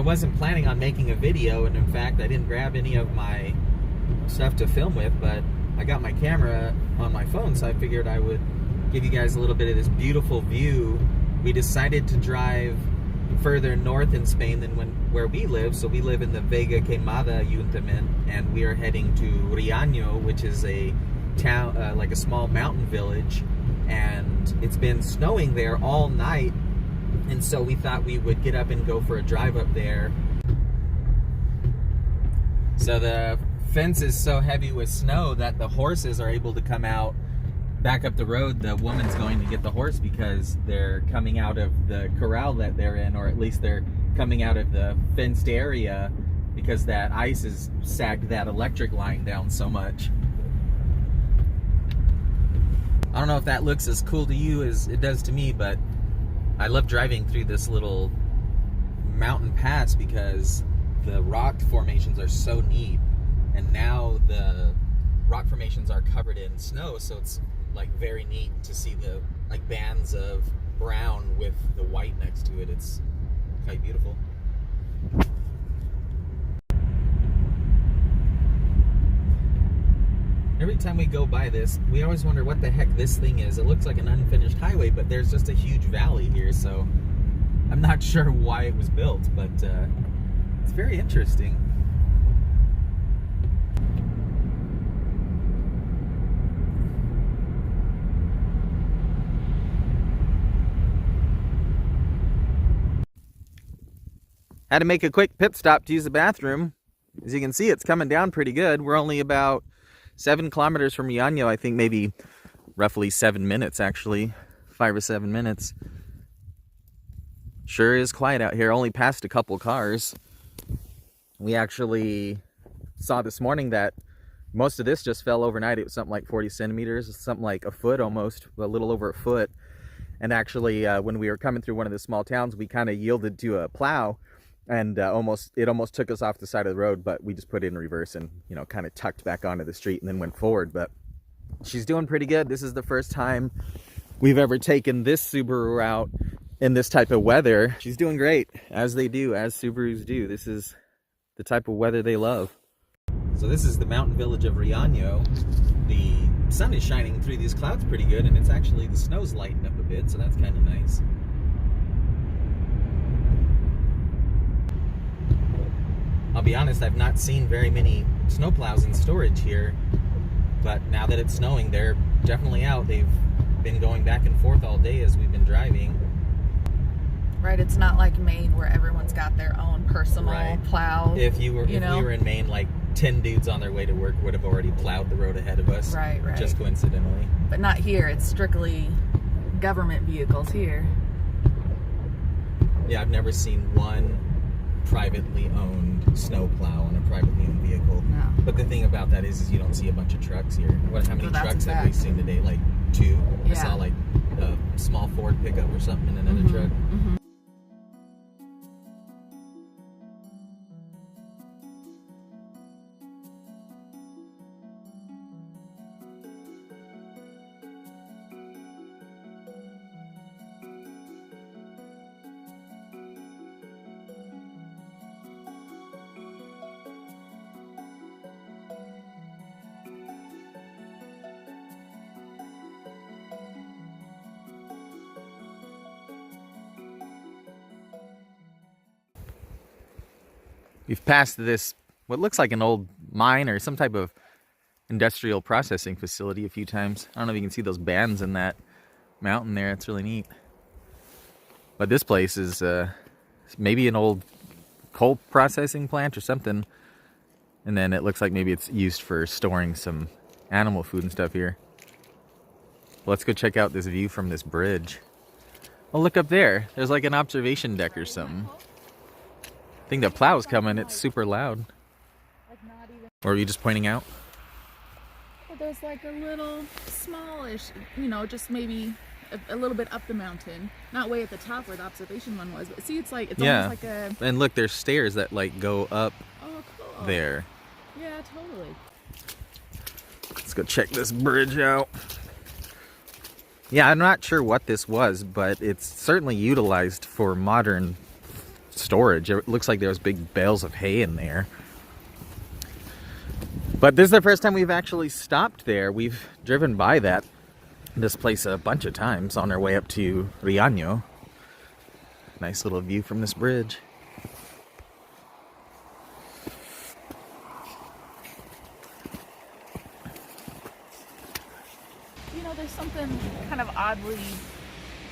wasn't planning on making a video, and in fact I didn't grab any of my stuff to film with, but I got my camera on my phone, so I figured I would give you guys a little bit of this beautiful view. We decided to drive further north in Spain than where we live, so we live in the Vega Quemada Ayuntament, and we are heading to Riaño, which is a town, like a small mountain village, and it's been snowing there all night, and so we thought we would get up and go for a drive up there. So the fence is so heavy with snow that the horses are able to come out back up the road. The woman's going to get the horse because they're coming out of the corral that they're in, or at least they're coming out of the fenced area because that ice has sagged that electric line down so much. I don't know if that looks as cool to you as it does to me, but I love driving through this little mountain pass because the rock formations are so neat, and now the rock formations are covered in snow, so it's like very neat to see the like bands of brown with the white next to it. It's quite beautiful. Every time we go by this, we always wonder what the heck this thing is. It looks like an unfinished highway, but there's just a huge valley here, so I'm not sure why it was built, but it's very interesting. Had to make a quick pit stop to use the bathroom. As you can see, it's coming down pretty good. We're only about 7 kilometers from Riaño, I think maybe roughly 7 minutes actually, 5 or 7 minutes. Sure is quiet out here, only passed a couple cars. We actually saw this morning that most of this just fell overnight. It was something like 40 centimeters, something like a foot almost, a little over a foot. And actually when we were coming through one of the small towns, we kind of yielded to a plow, and it almost took us off the side of the road, but we just put it in reverse and, you know, kind of tucked back onto the street and then went forward. But she's doing pretty good. This is the first time we've ever taken this Subaru out in this type of weather. She's doing great, as they do, as Subarus do. This is the type of weather they love. So this is the mountain village of Riaño. The sun is shining through these clouds pretty good, and it's actually, the snow's lightened up a bit, so that's kind of nice. I'll be honest, I've not seen very many snowplows in storage here, but now that it's snowing, they're definitely out. They've been going back and forth all day as we've been driving. Right, it's not like Maine where everyone's got their own personal plow. If we were in Maine, like 10 dudes on their way to work would have already plowed the road ahead of us. Right. Just coincidentally. But not here, it's strictly government vehicles here. Yeah, I've never seen one privately owned snowplow on a privately owned vehicle. No. But the thing about that is you don't see a bunch of trucks here. How many trucks have we seen today? Like 2? Yeah. I saw like a small Ford pickup or something in another truck. Mm-hmm. We've passed this, what looks like an old mine or some type of industrial processing facility a few times. I don't know if you can see those bands in that mountain there. It's really neat. But this place is maybe an old coal processing plant or something. And then it looks like maybe it's used for storing some animal food and stuff here. Let's go check out this view from this bridge. Oh, look up there. There's like an observation deck or something. I think the plow's coming. It's super loud. Or are you just pointing out? Well, there's like a little smallish, you know, just maybe a little bit up the mountain. Not way at the top where the observation one was, but see, it's like, it's almost like a... And look, there's stairs that like go up cool. there. Yeah, totally. Let's go check this bridge out. Yeah, I'm not sure what this was, but it's certainly utilized for modern storage. It looks like there was big bales of hay in there. But this is the first time we've actually stopped there. We've driven by this place a bunch of times on our way up to Riaño. Nice little view from this bridge. You know, there's something kind of oddly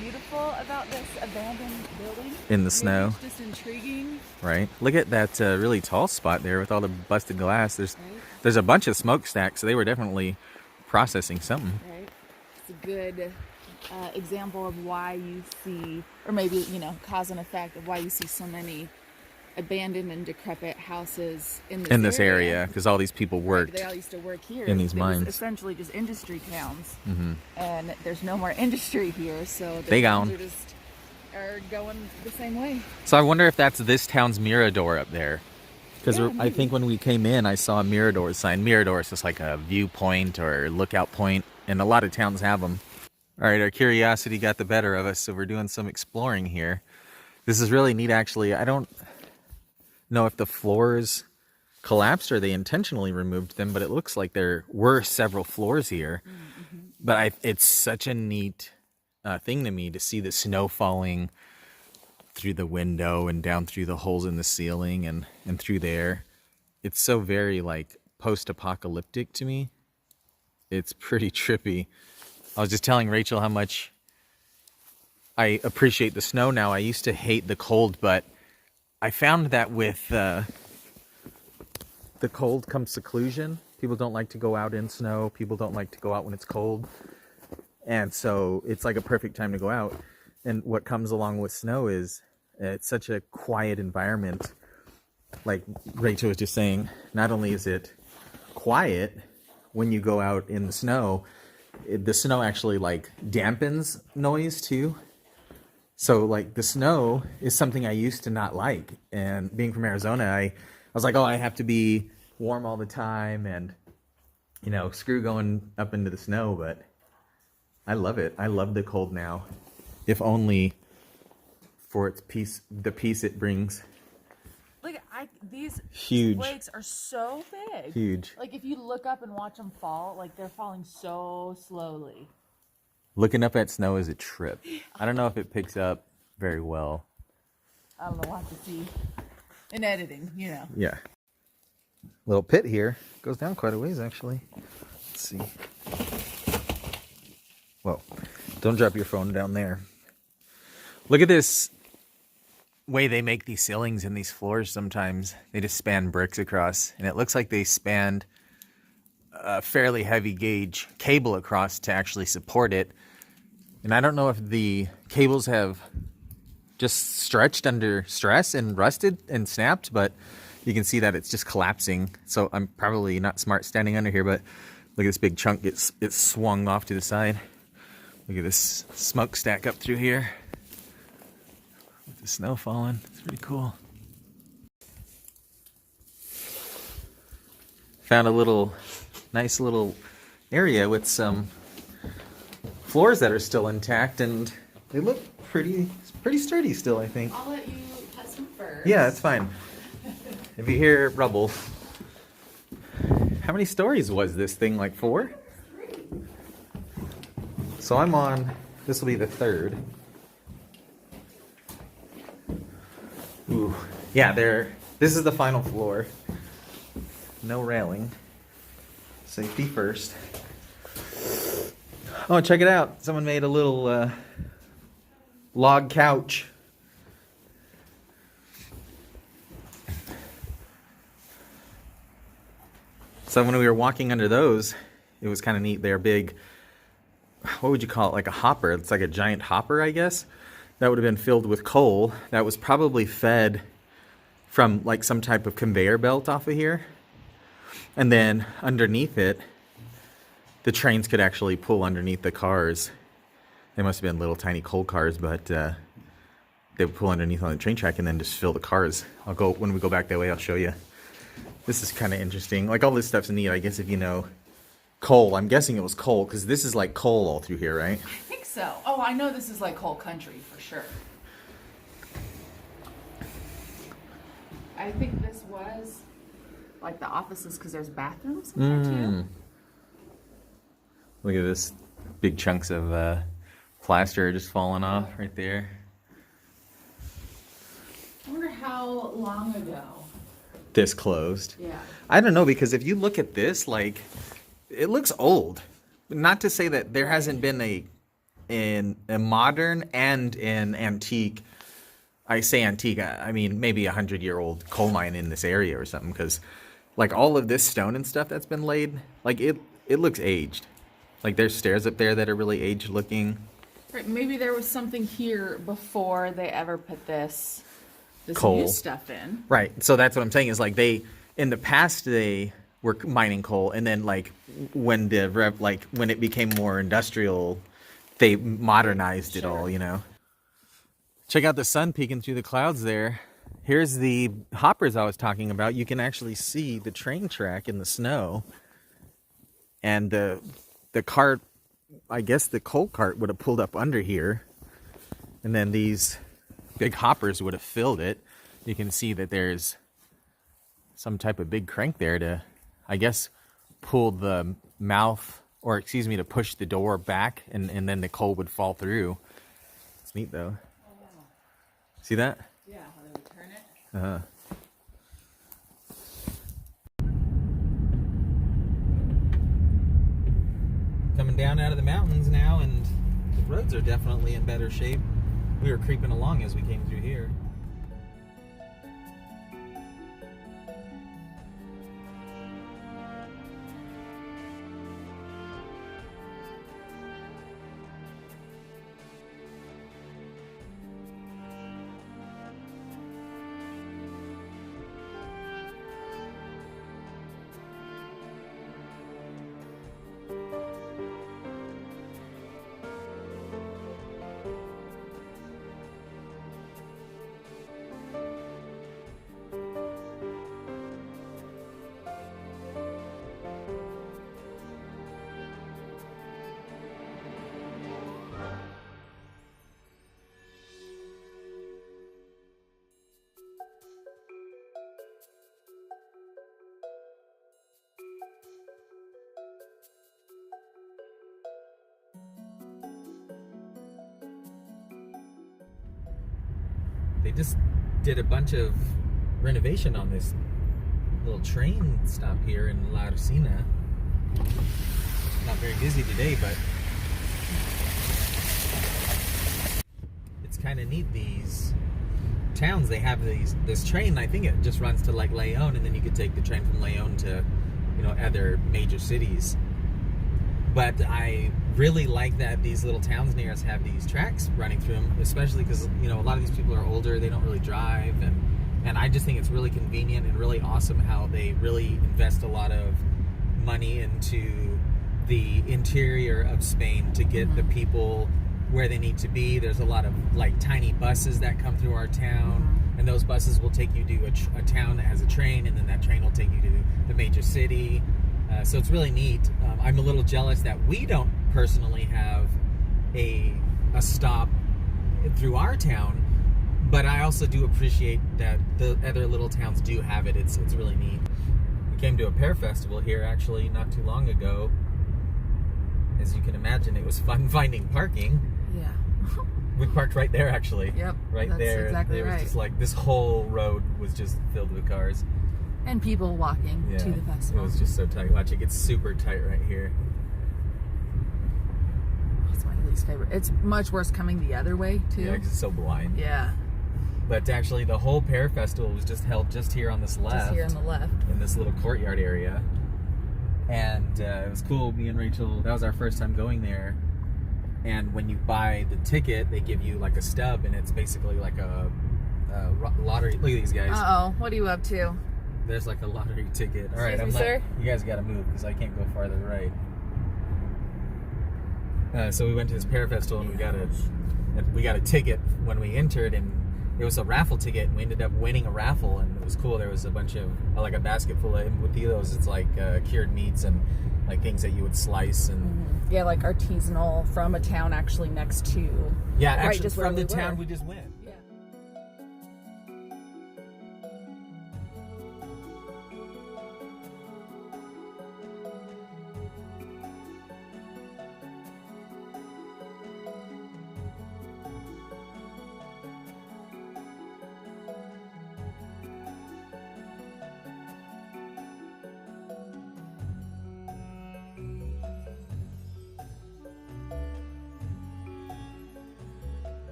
beautiful about this abandoned building. In the snow. It's just intriguing. Right. Look at that really tall spot there with all the busted glass. There's a bunch of smokestacks, so they were definitely processing something. Right. It's a good example of why you see, or maybe, you know, cause and effect of why you see so many abandoned and decrepit houses in this area, because all these people worked. Right, they all used to work here in these mines. Essentially, just industry towns, mm-hmm. and there's no more industry here, so they gone. Are going the same way. So I wonder if that's this town's Mirador up there, because I think when we came in, I saw a Mirador sign. Mirador is just like a viewpoint or lookout point, and a lot of towns have them. All right, our curiosity got the better of us, so we're doing some exploring here. This is really neat, actually. I don't know if the floors collapsed or they intentionally removed them, but it looks like there were several floors here. Mm-hmm. But it's such a neat thing to me to see the snow falling through the window and down through the holes in the ceiling and through there. It's so very like post-apocalyptic to me. It's pretty trippy. I was just telling Rachel how much I appreciate the snow now. I used to hate the cold, but I found that with the cold comes seclusion. People don't like to go out in snow. People don't like to go out when it's cold. And so it's like a perfect time to go out. And what comes along with snow is it's such a quiet environment. Like Rachel was just saying, not only is it quiet when you go out in the snow actually like dampens noise too. So like the snow is something I used to not like, and being from Arizona, I was like, oh, I have to be warm all the time, and you know, screw going up into the snow. But I love it. I love the cold now, if only for its the peace it brings. Look, these huge flakes are so big. Huge. Like if you look up and watch them fall, like they're falling so slowly. Looking up at snow is a trip. I don't know if it picks up very well. I don't know, we'll have to see in editing, you know. Yeah. Little pit here. Goes down quite a ways, actually. Let's see. Whoa. Don't drop your phone down there. Look at this way they make these ceilings and these floors sometimes. They just span bricks across, and it looks like they spanned a fairly heavy gauge cable across to actually support it. And I don't know if the cables have just stretched under stress and rusted and snapped, but you can see that it's just collapsing. So I'm probably not smart standing under here, but look at this big chunk. It's swung off to the side. Look at this smokestack up through here with the snow falling. It's pretty cool. Found a nice little area with some floors that are still intact, and they look pretty sturdy still, I think. I'll let you touch them first. Yeah, it's fine. If you hear rubble. How many stories was this thing? Like 4? 3. So I'm on, this will be the 3rd. Ooh. Yeah, this is the final floor. No railing. Safety first. Oh, check it out. Someone made a little log couch. So when we were walking under those, it was kind of neat. They're big, what would you call it? Like a hopper. It's like a giant hopper, I guess. That would have been filled with coal. That was probably fed from like some type of conveyor belt off of here. And then underneath it, the trains could actually pull underneath the cars. They must have been little tiny coal cars, but they would pull underneath on the train track and then just fill the cars. When we go back that way, I'll show you. This is kind of interesting. Like all this stuff's neat, I guess, if you know coal. I'm guessing it was coal, because this is like coal all through here, right? I think so. Oh, I know this is like coal country for sure. I think this was like the offices because there's bathrooms in there too. Look at this, big chunks of plaster just falling off right there. I wonder how long ago this closed. Yeah. I don't know, because if you look at this, like, it looks old. Not to say that there hasn't been a modern and an antique. I say antique, I mean maybe 100-year-old coal mine in this area or something, because like all of this stone and stuff that's been laid, like it looks aged. Like there's stairs up there that are really aged looking. Right, maybe there was something here before they ever put this Coal new stuff in. Right. So that's what I'm saying is like in the past they were mining coal, and then like when when it became more industrial, they modernized it all, you know. Check out the sun peeking through the clouds there. Here's the hoppers I was talking about. You can actually see the train track in the snow. And the cart, I guess the coal cart would have pulled up under here. And then these big hoppers would have filled it. You can see that there's some type of big crank there to, I guess, pull the mouth, or excuse me, to push the door back, and then the coal would fall through. It's neat though. See that? Yeah, how they would turn it. Uh-huh. Coming down out of the mountains now, and the roads are definitely in better shape. We were creeping along as we came through here. They just did a bunch of renovation on this little train stop here in La Racina. Not very busy today, but it's kind of neat. These towns, they have this train. I think it just runs to like Leon, and then you could take the train from Leon to, you know, other major cities. But I really like that these little towns near us have these tracks running through them, especially because, you know, a lot of these people are older, they don't really drive, and I just think it's really convenient and really awesome how they really invest a lot of money into the interior of Spain to get the people where they need to be. There's a lot of like tiny buses that come through our town, and those buses will take you to a town that has a train, and then that train will take you to the major city. So it's really neat. I'm a little jealous that we don't personally have a stop through our town, but I also do appreciate that the other little towns do have it. It's really neat. We came to a pear festival here actually not too long ago. As you can imagine, it was fun finding parking. Yeah. We parked right there actually. Yep. Right that's there. Exactly There was right. just like this whole road was just filled with cars. And people walking to the festival. It was just so tight. Watch, it gets super tight right here. It's my least favorite. It's much worse coming the other way too. Yeah, 'cause it's so blind. Yeah. But actually, the whole pear festival was just held just here on this left. Just here on the left. In this little courtyard area. And it was cool. Me and Rachel, that was our first time going there. And when you buy the ticket, they give you like a stub, and it's basically like a lottery. Look at these guys. Uh-oh. What are you up to? There's like a lottery ticket. All right, Excuse me, sir? You guys got to move because I can't go farther right. So we went to this pear festival, and we got a ticket when we entered, and it was a raffle ticket, and we ended up winning a raffle, and it was cool. There was a bunch of like a basket full of embutidos. It's like cured meats and like things that you would slice and yeah, like artisanal from a town actually next to. Yeah, right, actually just from where the we town were. we just went. Yeah.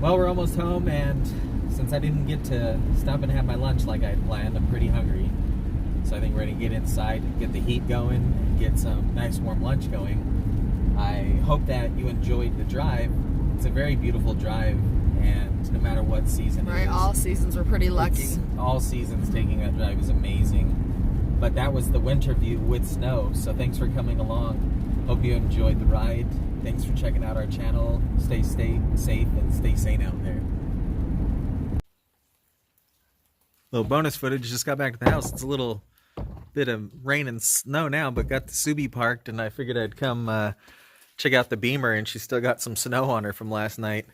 Well, we're almost home, and since I didn't get to stop and have my lunch like I had planned, I'm pretty hungry. So I think we're going to get inside, get the heat going, and get some nice warm lunch going. I hope that you enjoyed the drive. It's a very beautiful drive, and no matter what season it is. Right, all seasons were pretty lucky. All seasons taking that drive is amazing. But that was the winter view with snow, so thanks for coming along. Hope you enjoyed the ride. Thanks for checking out our channel. Stay safe and stay sane out there. Little bonus footage, just got back to the house. It's a little bit of rain and snow now, but got the Subi parked, and I figured I'd come check out the Beamer, and she's still got some snow on her from last night.